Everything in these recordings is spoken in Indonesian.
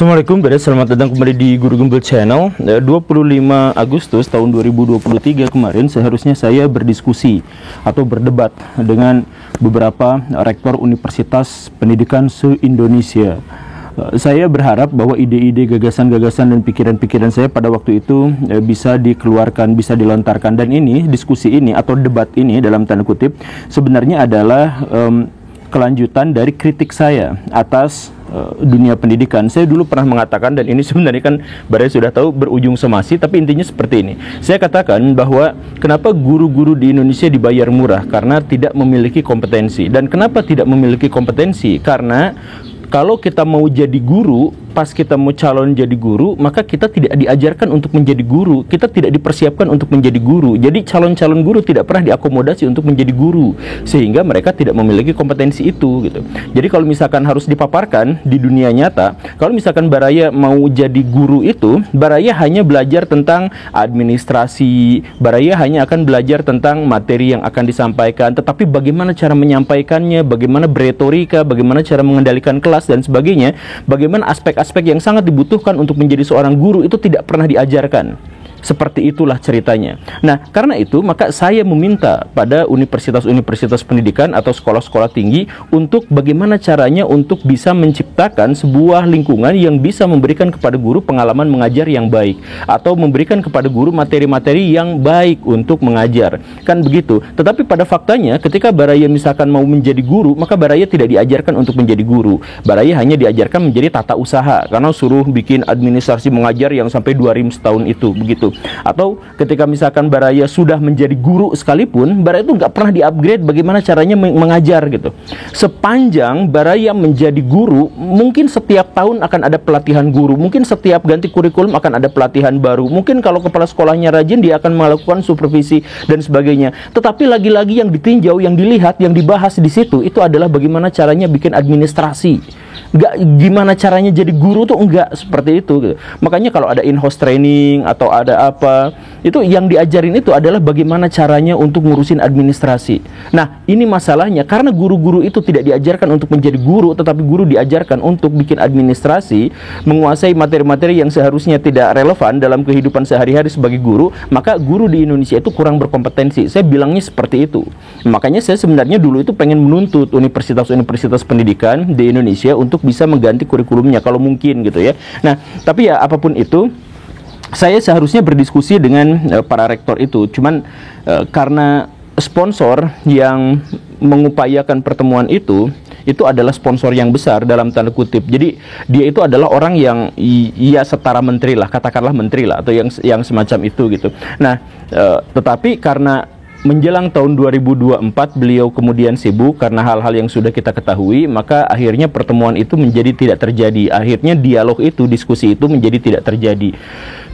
Assalamualaikum, selamat datang kembali di Guru Gembel Channel. 25 Agustus tahun 2023 kemarin seharusnya saya berdiskusi atau berdebat dengan beberapa rektor universitas pendidikan se-Indonesia. Saya berharap bahwa ide-ide, gagasan-gagasan dan pikiran-pikiran saya pada waktu itu bisa dikeluarkan, bisa dilontarkan. Dan ini, diskusi ini atau debat ini dalam tanda kutip sebenarnya adalah kelanjutan dari kritik saya atas dunia pendidikan. Saya dulu pernah mengatakan, dan ini sebenarnya kan Baraya sudah tahu berujung somasi, tapi intinya seperti ini. Saya katakan bahwa kenapa guru-guru di Indonesia dibayar murah? Karena tidak memiliki kompetensi. Dan kenapa tidak memiliki kompetensi? Karena kalau kita mau jadi guru, pas kita mau calon jadi guru, maka kita tidak diajarkan untuk menjadi guru. Kita tidak dipersiapkan untuk menjadi guru. Jadi calon-calon guru tidak pernah diakomodasi untuk menjadi guru, sehingga mereka tidak memiliki kompetensi itu gitu. Jadi kalau misalkan harus dipaparkan di dunia nyata, kalau misalkan Baraya mau jadi guru itu, Baraya hanya belajar tentang administrasi, Baraya hanya akan belajar tentang materi yang akan disampaikan, tetapi bagaimana cara menyampaikannya, bagaimana beretorika, bagaimana cara mengendalikan kelas dan sebagainya, bagaimana aspek-aspek yang sangat dibutuhkan untuk menjadi seorang guru itu tidak pernah diajarkan. Seperti itulah ceritanya. Nah, karena itu maka saya meminta pada universitas-universitas pendidikan atau sekolah-sekolah tinggi untuk bagaimana caranya untuk bisa menciptakan sebuah lingkungan yang bisa memberikan kepada guru pengalaman mengajar yang baik, atau memberikan kepada guru materi-materi yang baik untuk mengajar. Kan begitu. Tetapi pada faktanya ketika Baraya misalkan mau menjadi guru, maka Baraya tidak diajarkan untuk menjadi guru. Baraya hanya diajarkan menjadi tata usaha, karena suruh bikin administrasi mengajar yang sampai 2 RIM setahun itu, begitu. Atau ketika misalkan Baraya sudah menjadi guru sekalipun, Baraya itu nggak pernah di-upgrade bagaimana caranya mengajar gitu. Sepanjang Baraya menjadi guru, mungkin setiap tahun akan ada pelatihan guru, mungkin setiap ganti kurikulum akan ada pelatihan baru, mungkin kalau kepala sekolahnya rajin dia akan melakukan supervisi dan sebagainya. Tetapi lagi-lagi yang ditinjau, yang dilihat, yang dibahas di situ itu adalah bagaimana caranya bikin administrasi. Nggak gimana caranya jadi guru tuh, enggak seperti itu gitu. Makanya kalau ada in-house training atau ada apa, itu yang diajarin itu adalah bagaimana caranya untuk ngurusin administrasi. Nah, ini masalahnya karena guru-guru itu tidak diajarkan untuk menjadi guru, tetapi guru diajarkan untuk bikin administrasi, menguasai materi-materi yang seharusnya tidak relevan dalam kehidupan sehari-hari sebagai guru, maka guru di Indonesia itu kurang berkompetensi. Saya bilangnya seperti itu. Makanya saya sebenarnya dulu itu pengen menuntut universitas-universitas pendidikan di Indonesia untuk bisa mengganti kurikulumnya kalau mungkin gitu ya. Nah, tapi ya apapun itu, saya seharusnya berdiskusi dengan para rektor itu. Cuman karena sponsor yang mengupayakan pertemuan itu adalah sponsor yang besar dalam tanda kutip. Jadi dia itu adalah orang yang ya setara menteri lah, katakanlah menteri lah, atau yang semacam itu gitu. Nah, tetapi karena menjelang tahun 2024 beliau kemudian sibuk karena hal-hal yang sudah kita ketahui, maka akhirnya pertemuan itu menjadi tidak terjadi. Akhirnya dialog itu, diskusi itu menjadi tidak terjadi.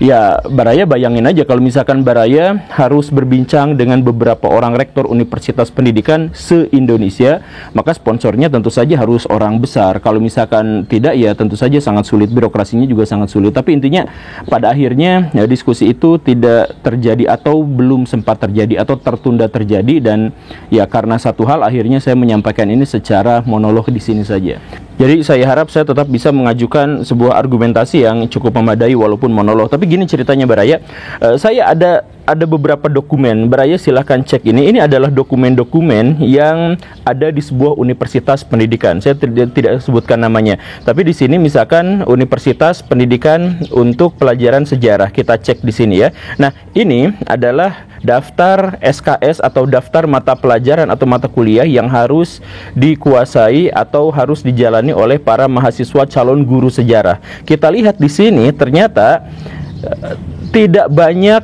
Ya, Baraya bayangin aja kalau misalkan Baraya harus berbincang dengan beberapa orang rektor universitas pendidikan se-Indonesia, maka sponsornya tentu saja harus orang besar. Kalau misalkan tidak, ya tentu saja sangat sulit, birokrasinya juga sangat sulit. Tapi intinya pada akhirnya ya, diskusi itu tidak terjadi atau belum sempat terjadi atau tertunda terjadi, dan ya karena satu hal akhirnya saya menyampaikan ini secara monolog di sini saja. Jadi saya harap saya tetap bisa mengajukan sebuah argumentasi yang cukup memadai walaupun monolog. Tapi gini ceritanya Baraya, saya ada beberapa dokumen. Baraya silahkan cek ini. Ini adalah dokumen-dokumen yang ada di sebuah universitas pendidikan. Saya tidak sebutkan namanya. Tapi di sini misalkan Universitas Pendidikan untuk Pelajaran Sejarah. Kita cek di sini ya. Nah, ini adalah daftar SKS atau daftar mata pelajaran atau mata kuliah yang harus dikuasai atau harus dijalani oleh para mahasiswa calon guru sejarah. Kita lihat di sini ternyata tidak banyak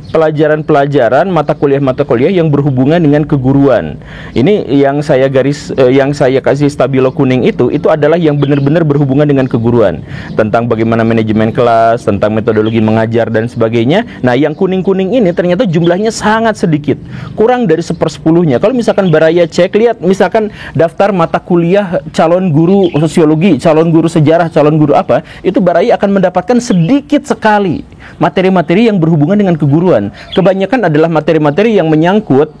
pelajaran-pelajaran mata kuliah yang berhubungan dengan keguruan. Ini yang saya yang saya kasih stabilo kuning itu adalah yang benar-benar berhubungan dengan keguruan, tentang bagaimana manajemen kelas, tentang metodologi mengajar dan sebagainya. Nah, yang kuning-kuning ini ternyata jumlahnya sangat sedikit, kurang dari 1/10-nya. Kalau misalkan Baraya cek, lihat misalkan daftar mata kuliah calon guru sosiologi, calon guru sejarah, calon guru apa, itu Baraya akan mendapatkan sedikit sekali materi-materi yang berhubungan dengan keguruan. Kebanyakan adalah materi-materi yang menyangkut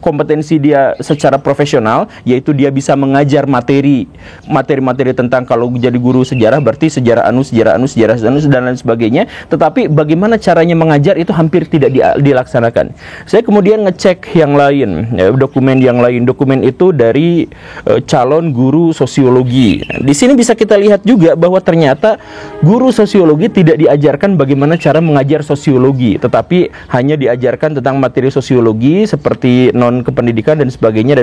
kompetensi dia secara profesional, yaitu dia bisa mengajar materi-materi tentang, kalau jadi guru sejarah berarti sejarah anu, dan lain sebagainya. Tetapi bagaimana caranya mengajar itu hampir tidak dilaksanakan. Saya kemudian ngecek yang lain, ya, dokumen yang lain. Dokumen itu dari calon guru sosiologi. Di sini bisa kita lihat juga bahwa ternyata guru sosiologi tidak diajarkan bagaimana cara mengajar sosiologi, tetapi hanya diajarkan tentang materi sosiologi seperti non kependidikan dan sebagainya,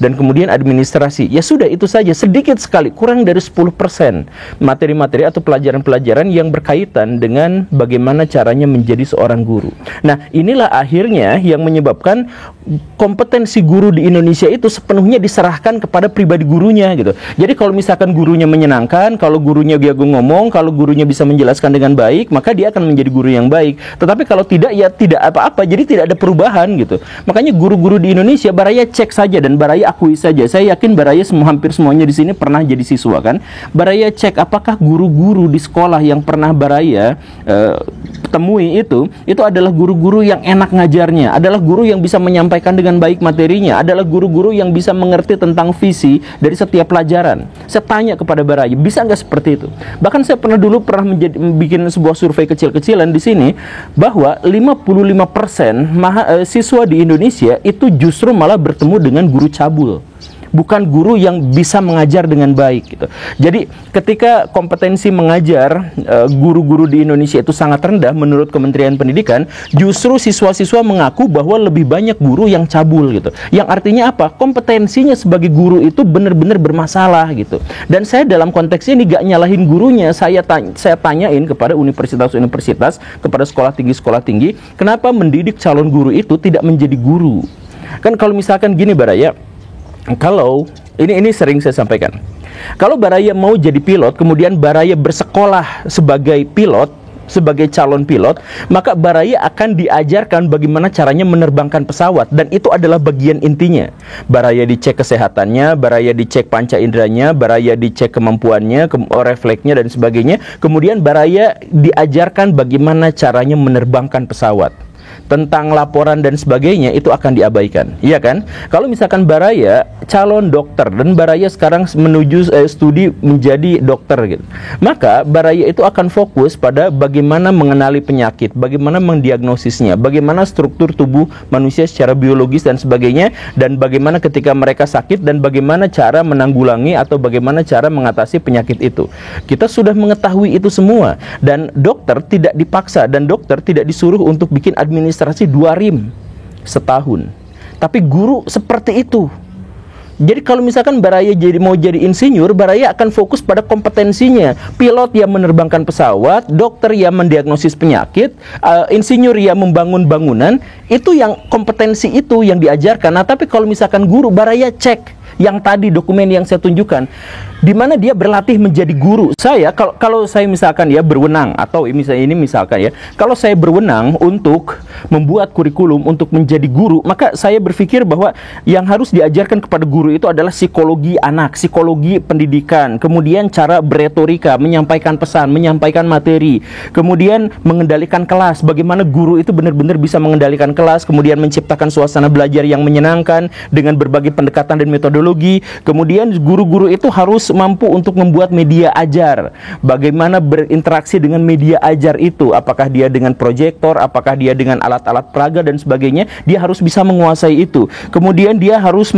dan kemudian administrasi. Ya sudah, itu saja, sedikit sekali, kurang dari 10% materi-materi atau pelajaran-pelajaran yang berkaitan dengan bagaimana caranya menjadi seorang guru. Nah, inilah akhirnya yang menyebabkan kompetensi guru di Indonesia itu sepenuhnya diserahkan kepada pribadi gurunya gitu. Jadi kalau misalkan gurunya menyenangkan, kalau gurunya jago ngomong, kalau gurunya bisa menjelaskan dengan baik, maka dia akan menjadi guru yang baik. Tetapi kalau tidak, ya tidak apa-apa. Jadi tidak ada perubahan gitu. Makanya guru-guru di Indonesia, Baraya cek saja dan Baraya akui saja. Saya yakin Baraya hampir semuanya di sini pernah jadi siswa kan. Baraya cek apakah guru-guru di sekolah yang pernah Baraya temui itu adalah guru-guru yang enak ngajarnya, adalah guru yang bisa menyampaikan dengan baik materinya, adalah guru-guru yang bisa mengerti tentang visi dari setiap pelajaran. Saya tanya kepada Baraya, bisa nggak seperti itu? Bahkan saya dulu pernah bikin sebuah survei kecil-kecilan di sini, bahwa 55% siswa di Indonesia itu justru malah bertemu dengan guru cabul, bukan guru yang bisa mengajar dengan baik gitu. Jadi ketika kompetensi mengajar guru-guru di Indonesia itu sangat rendah menurut Kementerian Pendidikan, justru siswa-siswa mengaku bahwa lebih banyak guru yang cabul gitu. Yang artinya apa? Kompetensinya sebagai guru itu benar-benar bermasalah gitu. Dan saya dalam konteks ini gak nyalahin gurunya, saya tanyain kepada universitas-universitas, kepada sekolah tinggi, kenapa mendidik calon guru itu tidak menjadi guru? Kan kalau misalkan gini Baraya, kalau ini sering saya sampaikan, kalau Baraya mau jadi pilot, kemudian Baraya bersekolah sebagai pilot, sebagai calon pilot, maka Baraya akan diajarkan bagaimana caranya menerbangkan pesawat, dan itu adalah bagian intinya. Baraya dicek kesehatannya, Baraya dicek panca inderanya, Baraya dicek kemampuannya, refleksnya dan sebagainya. Kemudian Baraya diajarkan bagaimana caranya menerbangkan pesawat. Tentang laporan dan sebagainya itu akan diabaikan, iya kan? Kalau misalkan Baraya calon dokter dan Baraya sekarang menuju studi menjadi dokter gitu, maka Baraya itu akan fokus pada bagaimana mengenali penyakit, bagaimana mendiagnosisnya, bagaimana struktur tubuh manusia secara biologis dan sebagainya, dan bagaimana ketika mereka sakit dan bagaimana cara menanggulangi atau bagaimana cara mengatasi penyakit itu. Kita sudah mengetahui itu semua, dan dokter tidak dipaksa dan dokter tidak disuruh untuk bikin administrasi 2 RIM setahun. Tapi guru seperti itu. Jadi kalau misalkan Baraya mau jadi insinyur, Baraya akan fokus pada kompetensinya. Pilot yang menerbangkan pesawat, dokter yang mendiagnosis penyakit, insinyur yang membangun bangunan, itu yang kompetensi itu yang diajarkan. Nah, tapi kalau misalkan guru, Baraya cek yang tadi dokumen yang saya tunjukkan, di mana dia berlatih menjadi guru. Saya kalau saya misalkan ya berwenang, atau misalkan ya, kalau saya berwenang untuk membuat kurikulum untuk menjadi guru, maka saya berpikir bahwa yang harus diajarkan kepada guru itu adalah psikologi anak, psikologi pendidikan, kemudian cara beretorika, menyampaikan pesan, menyampaikan materi, kemudian mengendalikan kelas, bagaimana guru itu benar-benar bisa mengendalikan kelas, kemudian menciptakan suasana belajar yang menyenangkan dengan berbagai pendekatan dan metodologi. Kemudian guru-guru itu harus mampu untuk membuat media ajar, bagaimana berinteraksi dengan media ajar itu, apakah dia dengan proyektor, apakah dia dengan alat-alat peraga dan sebagainya, dia harus bisa menguasai itu. Kemudian dia harus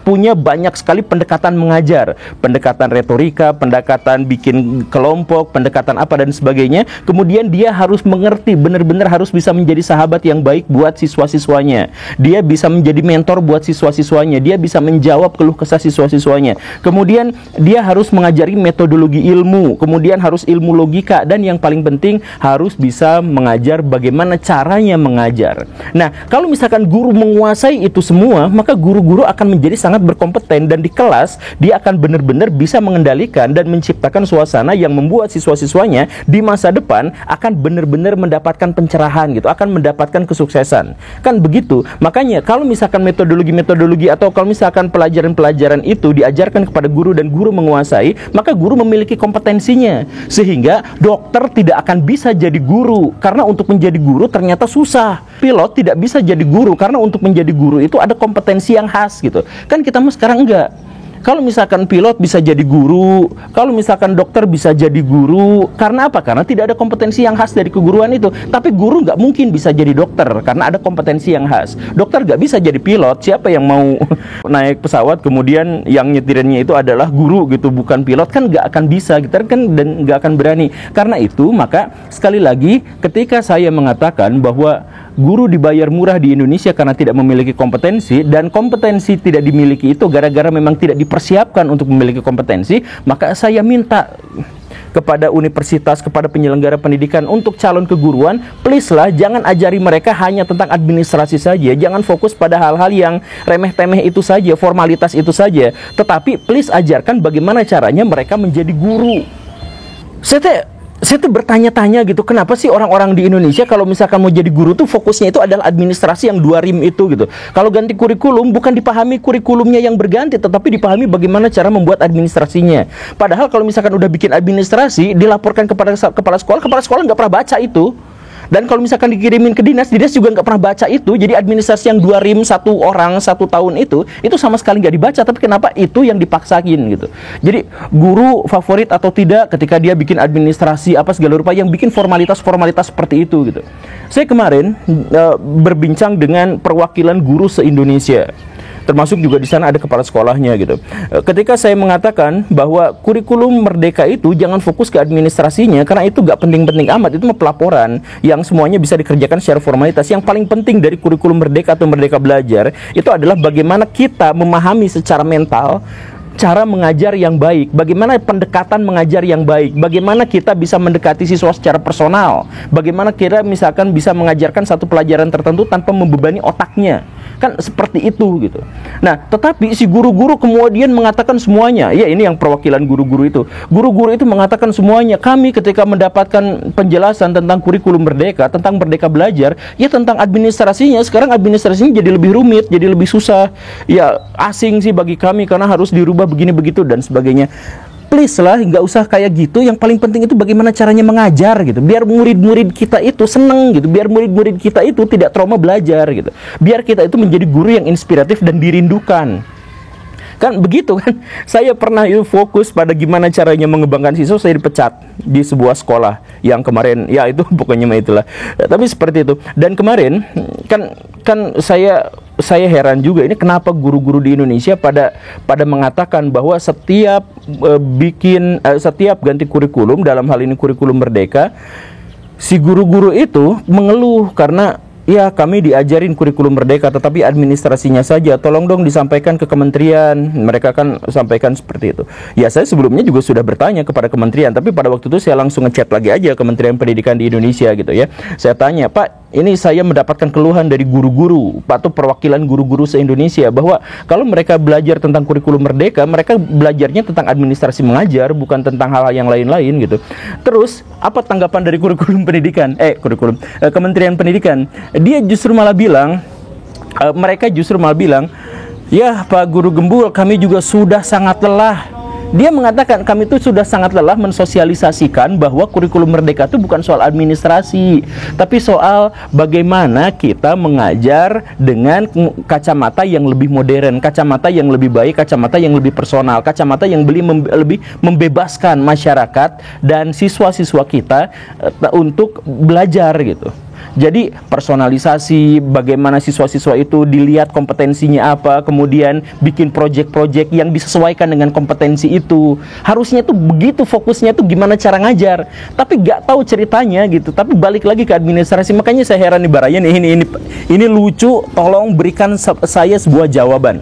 punya banyak sekali pendekatan mengajar, pendekatan retorika, pendekatan bikin kelompok, pendekatan apa dan sebagainya. Kemudian dia harus mengerti, benar-benar harus bisa menjadi sahabat yang baik buat siswa-siswanya, dia bisa menjadi mentor buat siswa-siswanya, dia bisa menjawab keluh kesah siswa-siswanya. Kemudian dia harus mengajari metodologi ilmu, kemudian harus ilmu logika, dan yang paling penting harus bisa mengajar bagaimana caranya mengajar. Nah, kalau misalkan guru menguasai itu semua, maka guru-guru akan menjadi sangat berkompeten, dan di kelas dia akan benar-benar bisa mengendalikan dan menciptakan suasana yang membuat siswa-siswanya di masa depan akan benar-benar mendapatkan pencerahan gitu, akan mendapatkan kesuksesan. Kan begitu. Makanya kalau misalkan metodologi-metodologi atau kalau misalkan pelajaran-pelajaran itu diajarkan kepada guru dan guru menguasai, maka guru memiliki kompetensinya. Sehingga dokter tidak akan bisa jadi guru, karena untuk menjadi guru ternyata susah. Pilot tidak bisa jadi guru, karena untuk menjadi guru itu ada kompetensi yang khas gitu. Kan kita mah sekarang enggak. Kalau misalkan pilot bisa jadi guru, kalau misalkan dokter bisa jadi guru, karena apa? Karena tidak ada kompetensi yang khas dari keguruan itu. Tapi guru nggak mungkin bisa jadi dokter, karena ada kompetensi yang khas. Dokter nggak bisa jadi pilot. Siapa yang mau naik pesawat kemudian yang nyetirinnya itu adalah guru gitu, bukan pilot, kan nggak akan bisa gitu kan, dan nggak akan berani. Karena itu maka sekali lagi ketika saya mengatakan bahwa guru dibayar murah di Indonesia karena tidak memiliki kompetensi, dan kompetensi tidak dimiliki itu gara-gara memang tidak dipersiapkan untuk memiliki kompetensi, maka saya minta kepada universitas, kepada penyelenggara pendidikan untuk calon keguruan, please lah jangan ajari mereka hanya tentang administrasi saja, jangan fokus pada hal-hal yang remeh-temeh itu saja, formalitas itu saja, tetapi please ajarkan bagaimana caranya mereka menjadi guru. Saya tuh bertanya-tanya gitu, kenapa sih orang-orang di Indonesia kalau misalkan mau jadi guru tuh fokusnya itu adalah administrasi yang 2 rim itu gitu. Kalau ganti kurikulum bukan dipahami kurikulumnya yang berganti, tetapi dipahami bagaimana cara membuat administrasinya. Padahal kalau misalkan udah bikin administrasi, dilaporkan kepada kepala sekolah nggak pernah baca itu. Dan kalau misalkan dikirimin ke dinas juga nggak pernah baca itu. Jadi administrasi yang 2 rim 1 orang 1 tahun itu sama sekali nggak dibaca. Tapi kenapa itu yang dipaksain gitu. Jadi guru favorit atau tidak ketika dia bikin administrasi apa segala rupa yang bikin formalitas seperti itu gitu. Saya kemarin berbincang dengan perwakilan guru se-Indonesia, termasuk juga di sana ada kepala sekolahnya gitu. Ketika saya mengatakan bahwa kurikulum merdeka itu jangan fokus ke administrasinya, karena itu gak penting-penting amat, itu mah pelaporan yang semuanya bisa dikerjakan secara formalitas. Yang paling penting dari kurikulum merdeka atau merdeka belajar itu adalah bagaimana kita memahami secara mental cara mengajar yang baik, bagaimana pendekatan mengajar yang baik, bagaimana kita bisa mendekati siswa secara personal, bagaimana kita misalkan bisa mengajarkan satu pelajaran tertentu tanpa membebani otaknya, kan seperti itu gitu. Nah, tetapi si guru-guru kemudian mengatakan semuanya, ya ini yang perwakilan guru-guru itu mengatakan semuanya, kami ketika mendapatkan penjelasan tentang kurikulum merdeka, tentang merdeka belajar, ya tentang administrasinya, sekarang administrasinya jadi lebih rumit, jadi lebih susah, ya asing sih bagi kami karena harus dirubah begini begitu dan sebagainya. Please lah, nggak usah kayak gitu. Yang paling penting itu bagaimana caranya mengajar gitu, biar murid-murid kita itu seneng gitu, biar murid-murid kita itu tidak trauma belajar gitu, biar kita itu menjadi guru yang inspiratif dan dirindukan. Kan begitu kan. Saya pernah itu fokus pada gimana caranya mengembangkan siswa, saya dipecat di sebuah sekolah yang kemarin, ya itu pokoknya mah itulah. Tapi seperti itu. Dan kemarin kan saya heran juga, ini kenapa guru-guru di Indonesia pada mengatakan bahwa setiap setiap ganti kurikulum, dalam hal ini kurikulum merdeka, si guru-guru itu mengeluh karena ya kami diajarin kurikulum merdeka tetapi administrasinya saja, tolong dong disampaikan ke kementerian. Mereka kan sampaikan seperti itu. Ya saya sebelumnya juga sudah bertanya kepada kementerian, tapi pada waktu itu saya langsung ngechat lagi aja Kementerian Pendidikan di Indonesia gitu ya. Saya tanya, Pak, ini saya mendapatkan keluhan dari guru-guru atau perwakilan guru-guru se-Indonesia bahwa kalau mereka belajar tentang kurikulum merdeka, mereka belajarnya tentang administrasi mengajar, bukan tentang hal-hal yang lain-lain gitu. Terus apa tanggapan dari Kementerian Pendidikan? Dia justru malah bilang, ya Pak Guru Gembul, kami juga sudah sangat lelah. Dia mengatakan kami itu sudah sangat lelah mensosialisasikan bahwa kurikulum merdeka itu bukan soal administrasi, tapi soal bagaimana kita mengajar dengan kacamata yang lebih modern, kacamata yang lebih baik, kacamata yang lebih personal, kacamata yang lebih membebaskan masyarakat dan siswa-siswa kita untuk belajar gitu. Jadi personalisasi, bagaimana siswa-siswa itu dilihat kompetensinya apa, kemudian bikin proyek-proyek yang disesuaikan dengan kompetensi itu. Harusnya tuh begitu fokusnya tuh gimana cara ngajar. Tapi nggak tahu ceritanya gitu. Tapi balik lagi ke administrasi. Makanya saya heran nih Barayan, ini lucu. Tolong berikan saya sebuah jawaban.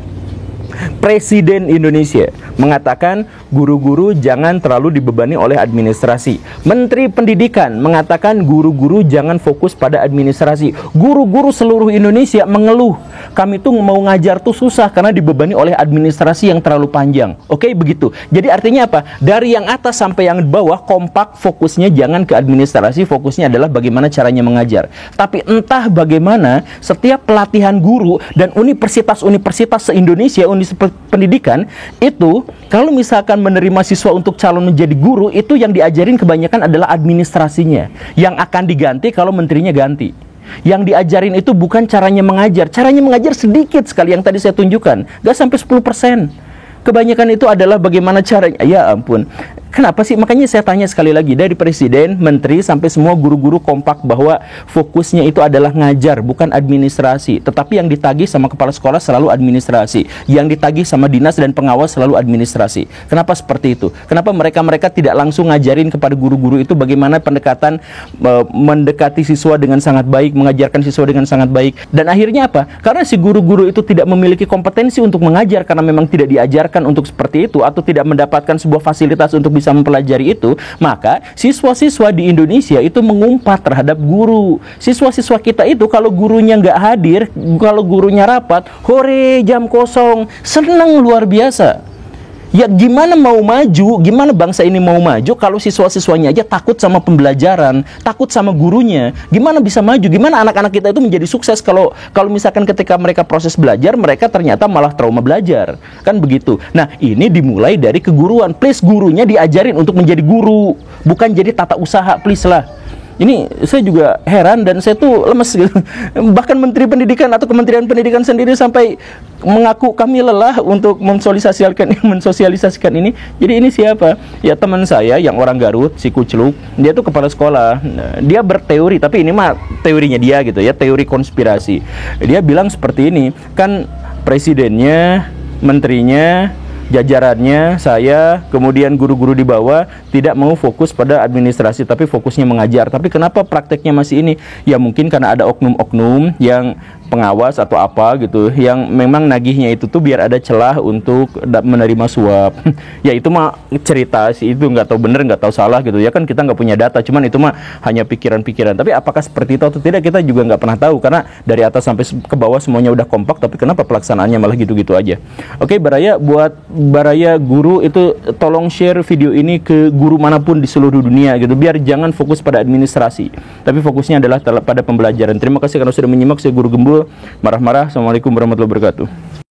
Presiden Indonesia mengatakan guru-guru jangan terlalu dibebani oleh administrasi. Menteri Pendidikan mengatakan guru-guru jangan fokus pada administrasi. Guru-guru seluruh Indonesia mengeluh, kami tuh mau ngajar tuh susah karena dibebani oleh administrasi yang terlalu panjang. Oke, begitu. Jadi artinya apa? Dari yang atas sampai yang bawah kompak, fokusnya jangan ke administrasi, fokusnya adalah bagaimana caranya mengajar. Tapi entah bagaimana setiap pelatihan guru dan universitas-universitas se-Indonesia, Akademi Pendidikan itu kalau misalkan menerima siswa untuk calon menjadi guru, itu yang diajarin kebanyakan adalah administrasinya, yang akan diganti kalau menterinya ganti. Yang diajarin itu bukan caranya mengajar. Caranya mengajar sedikit sekali yang tadi saya tunjukkan, gak sampai 10%. Kebanyakan itu adalah bagaimana caranya. Ya ampun, kenapa sih? Makanya saya tanya sekali lagi, dari presiden, menteri, sampai semua guru-guru kompak bahwa fokusnya itu adalah ngajar, bukan administrasi. Tetapi yang ditagih sama kepala sekolah selalu administrasi, yang ditagih sama dinas dan pengawas selalu administrasi. Kenapa seperti itu? Kenapa mereka tidak langsung ngajarin kepada guru-guru itu bagaimana pendekatan mendekati siswa dengan sangat baik, mengajarkan siswa dengan sangat baik? Dan akhirnya apa? Karena si guru-guru itu tidak memiliki kompetensi untuk mengajar, karena memang tidak diajarkan untuk seperti itu, atau tidak mendapatkan sebuah fasilitas untuk bisa mempelajari itu, maka siswa-siswa di Indonesia itu mengumpat terhadap guru. Siswa-siswa kita itu kalau gurunya nggak hadir, kalau gurunya rapat, hore jam kosong, senang luar biasa. Ya gimana mau maju, gimana bangsa ini mau maju kalau siswa-siswanya aja takut sama pembelajaran, takut sama gurunya? Gimana bisa maju? Gimana anak-anak kita itu menjadi sukses kalau misalkan ketika mereka proses belajar, mereka ternyata malah trauma belajar? Kan begitu. Nah, ini dimulai dari keguruan. Please, gurunya diajarin untuk menjadi guru, bukan jadi tata usaha, please lah. Ini saya juga heran dan saya tuh lemes gitu. Bahkan Menteri Pendidikan atau Kementerian Pendidikan sendiri sampai mengaku kami lelah untuk mensosialisasikan ini. Jadi ini siapa? Ya teman saya yang orang Garut, si Kucluk. Dia tuh kepala sekolah. Dia berteori, tapi ini mah teorinya dia gitu ya, teori konspirasi. Dia bilang seperti ini, kan presidennya, menterinya, jajarannya, saya, kemudian guru-guru di bawah tidak mau fokus pada administrasi, tapi fokusnya mengajar. Tapi kenapa prakteknya masih ini? Ya mungkin karena ada oknum-oknum yang pengawas atau apa gitu, yang memang nagihnya itu tuh biar ada celah untuk menerima suap. Ya itu mah cerita sih, itu nggak tahu bener nggak tahu salah gitu ya, kan kita nggak punya data, cuman itu mah hanya pikiran-pikiran. Tapi apakah seperti itu atau tidak kita juga nggak pernah tahu, karena dari atas sampai ke bawah semuanya udah kompak, tapi kenapa pelaksanaannya malah gitu-gitu aja. Oke, Baraya, buat Baraya guru itu tolong share video ini ke guru manapun di seluruh dunia gitu, biar jangan fokus pada administrasi, tapi fokusnya adalah pada pembelajaran. Terima kasih karena sudah menyimak. Saya Guru Gembul, marah-marah. Assalamualaikum warahmatullahi wabarakatuh.